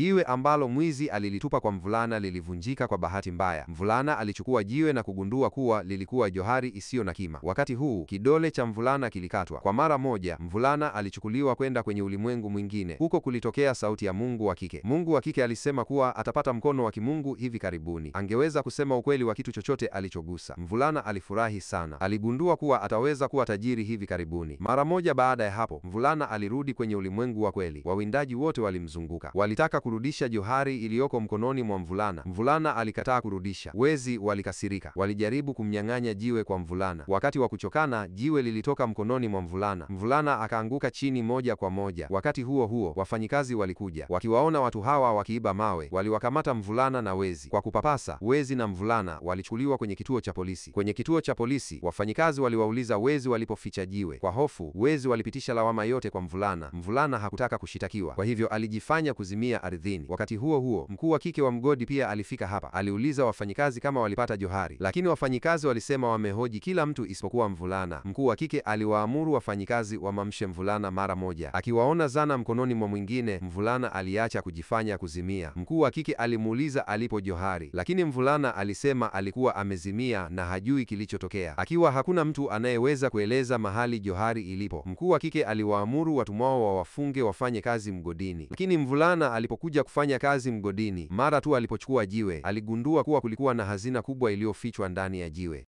Jiwe ambalo mwizi alilitupa kwa mvulana lilivunjika kwa bahati mbaya. Mvulana alichukua jiwe na kugundua kuwa lilikuwa johari isiyo na kima. Wakati huu, kidole cha mvulana kilikatwa. Kwa mara moja, mvulana alichukuliwa kwenda kwenye ulimwengu mwingine. Huko kulitokea sauti ya Mungu wa kike. Mungu wa kike alisema kuwa atapata mkono wa kimungu hivi karibuni. Angeweza kusema ukweli wa kitu chochote alichogusa. Mvulana alifurahi sana. Aligundua kuwa ataweza kuwa tajiri hivi karibuni. Mara moja baada ya hapo, mvulana alirudi kwenye ulimwengu wa kweli. Wawindaji wote walimzunguka. Walitaka kurudisha johari iliyoko mkononi mwa mvulana. Mvulana alikataa kurudisha. Wezi walikasirika. Walijaribu kumnyang'anya jiwe kwa mvulana. Wakati wa kuchokana, jiwe lilitoka mkononi mwa mvulana. Mvulana akaanguka chini moja kwa moja. Wakati huo huo, wafanyikazi walikuja. Wakiwaona watu hawa wakiiba mawe, waliwakamata mvulana na wezi. Kwa kupapasa, wezi na mvulana walichukuliwa kwenye kituo cha polisi. Kwenye kituo cha polisi, wafanyikazi waliwauliza wezi walipoficha jiwe. Kwa hofu, wezi walipitisha lawama yote kwa mvulana. Mvulana hakutaka kushitakiwa. Kwa hivyo alijifanya kuzimia ardhini. Wakati huo huo, mkuu wa kike wa mgodi pia alifika hapa. Aliuliza wafanyikazi kama walipata johari, lakini wafanyikazi walisema wamehoji kila mtu isipokuwa mvulana. Mkuu wa kike aliwaamuru wafanyikazi wamamshe mvulana mara moja. Akiwaona zana mkononi mwa mwingine, mvulana aliacha kujifanya kuzimia. Mkuu wa kike alimuuliza alipo johari, lakini mvulana alisema alikuwa amezimia na hajui kilichotokea. Akiwa hakuna mtu anayeweza kueleza mahali johari ilipo, mkuu wa kike aliwaamuru watumwao wawafunge wafanye kazi mgodini. Lakini mvulana alipokuja kufanya kazi mgodini, mara tu alipochukua jiwe, aligundua kuwa kulikuwa na hazina kubwa iliyofichwa ndani ya jiwe.